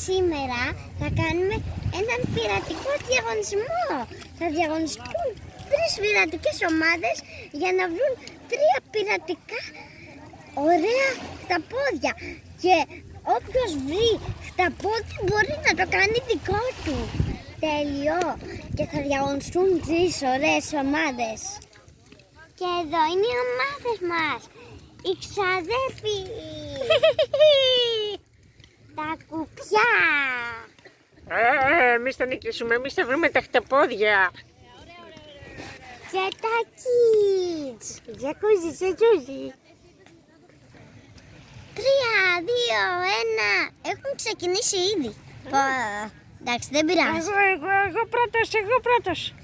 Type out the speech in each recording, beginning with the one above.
Σήμερα θα κάνουμε έναν πειρατικό διαγωνισμό. Θα διαγωνιστούν 3 πειρατικές ομάδες για να βρουν 3 πειρατικά ωραία χταπόδια. Και όποιος βρει χταπόδι μπορεί να το κάνει δικό του. Τέλειο. Και θα διαγωνιστούν 3 ωραίες ομάδες. Και εδώ είναι οι ομάδες μας. Οι ξαδέρφοι. Τα κουπιά. Εμείς θα νικήσουμε, εμείς θα βρούμε τα χταπόδια. Και τα kids. Τζακούζι, τζακούζι. 3, 2, 1. Έχουν ξεκινήσει ήδη. Εντάξει, δεν πειράζει. Εγώ πρώτος.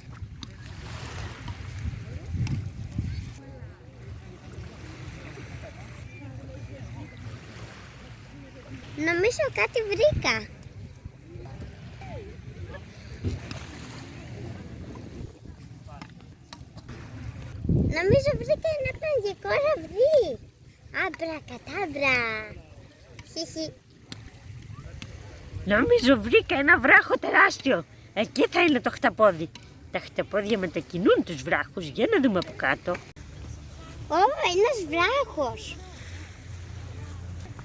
Νομίζω κάτι βρήκα. Νομίζω βρήκα ένα μαγικό ραβδί. Αμπρακατάμπρα. Χιχι. Νομίζω βρήκα ένα βράχο τεράστιο. Εκεί θα είναι το χταπόδι. Τα χταπόδια μετακινούν τους βράχους. Για να δούμε από κάτω. Ένας βράχος.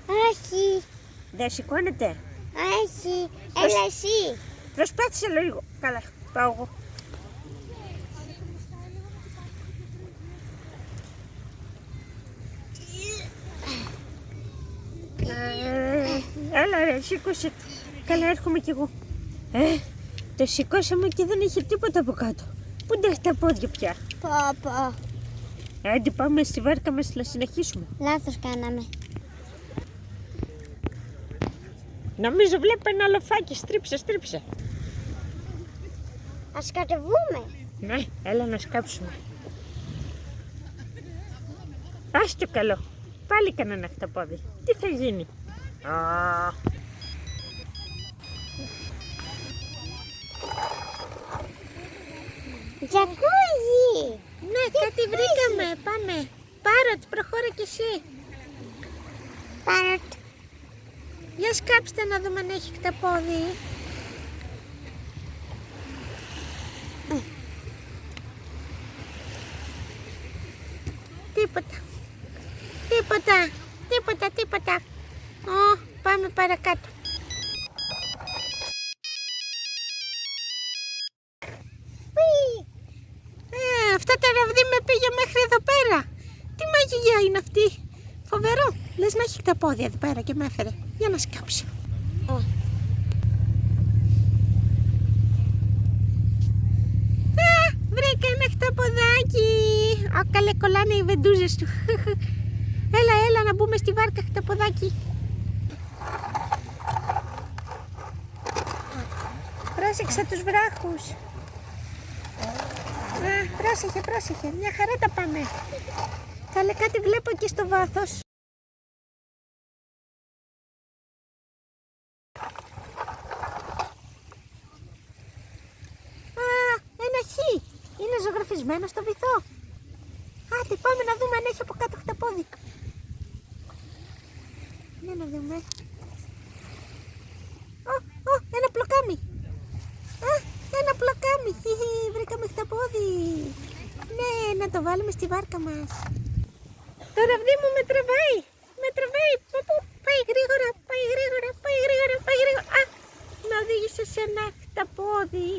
Όχι. Δεν σηκώνεται. Όχι. Έλα εσύ. Προσπάθησε λίγο. Καλά, πάω εγώ. Έλα ρε, σήκωσε το. Καλά, έρχομαι κι εγώ. Το σηκώσαμε και δεν έχει τίποτα από κάτω. Πού είναι τα πόδια πια. Πω. Άντε πάμε στη βάρκα μας να συνεχίσουμε. Λάθος κάναμε. Νομίζω βλέπω ένα λοφάκι. Στρίψε. Ας κατεβούμε. Ναι, έλα να σκάψουμε. Ας το καλό. Πάλι κανένα χταπόδι. Τι θα γίνει. Τζακούζι. Ναι, κάτι βρήκαμε. Πάμε. Πάροτ, προχώρα κι εσύ. Πάροτ. Για σκάψτε να δούμε αν έχει χταπόδι. Τίποτα. Πάμε παρακάτω. Αυτό το ραβδί με πήγε μέχρι εδώ πέρα. Τι μαγεία είναι αυτή. Φοβερό. Λες να έχει τα πόδια εδώ πέρα και με έφερε. Για να σκάψω. Βρήκα ένα χταποδάκι. Καλέ, κολλάνε οι βεντούζες του. Έλα να μπούμε στη βάρκα, χταποδάκι. Πρόσεξα τους βράχους. Πρόσεχε. Μια χαρά τα πάμε. Καλέ, κάτι βλέπω εκεί στο βάθος. Ένα χ. Είναι ζωγραφισμένο στο βυθό. Άντε, πάμε να δούμε αν έχει από κάτω χταπόδι. Για να δούμε. Ένα πλοκάμι. Ένα πλοκάμι. Βρήκαμε χταπόδι. Ναι, να το βάλουμε στη βάρκα μας. Το ραβδί μου με τραβάει. Πάει γρήγορα. Με οδήγησε σε ένα χταπόδι.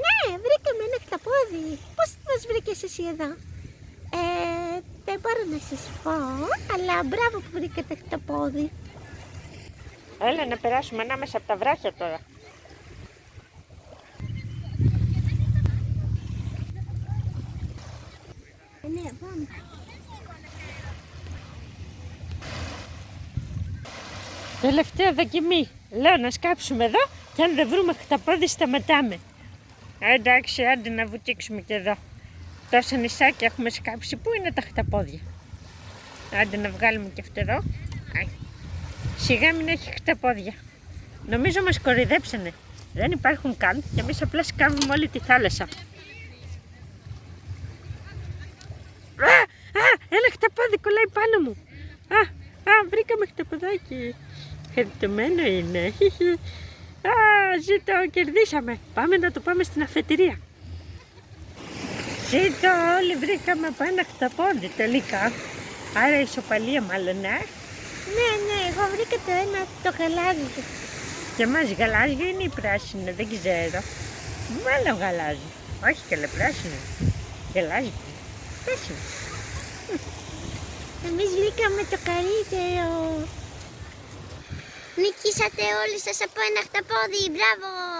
Ναι, βρήκαμε ένα χταπόδι. Πώς μας βρήκες εσύ εδώ? Δεν μπορώ να σας πω, αλλά μπράβο που βρήκατε χταπόδι. Έλα να περάσουμε ανάμεσα από τα βράχια τώρα. Ναι, πάμε. Τελευταία δοκιμή. Λέω να σκάψουμε εδώ και αν δεν βρούμε χταπόδι σταματάμε. Εντάξει, άντε να βουτήξουμε και εδώ. Τόσα νησάκια έχουμε σκάψει. Πού είναι τα χταπόδια? Άντε να βγάλουμε και αυτό εδώ. Σιγά μην έχει χταπόδια. Νομίζω μας κοροϊδέψανε. Δεν υπάρχουν καν και εμείς απλά σκάβουμε όλη τη θάλασσα. Ένα χταπόδι κολλάει πάνω μου. Βρήκαμε χταποδάκι. Χαριτωμένο είναι. Α, ζήτω, κερδίσαμε. Πάμε να το πάμε στην αφετηρία. Ζήτω, όλοι βρήκαμε από ένα χταπόδι τελικά. Άρα ισοπαλία μάλλον, Ναι, εγώ βρήκα το ένα, το γαλάζιο. Και μας γαλάζιο είναι ή πράσινο, δεν ξέρω. Μάλλον γαλάζιο. Όχι καλέ, πράσινο. Γαλάζιο. Πράσινο. Εμείς βρήκαμε το καλύτερο. Νικήσατε όλοι σας από ένα χταπόδι, μπράβο!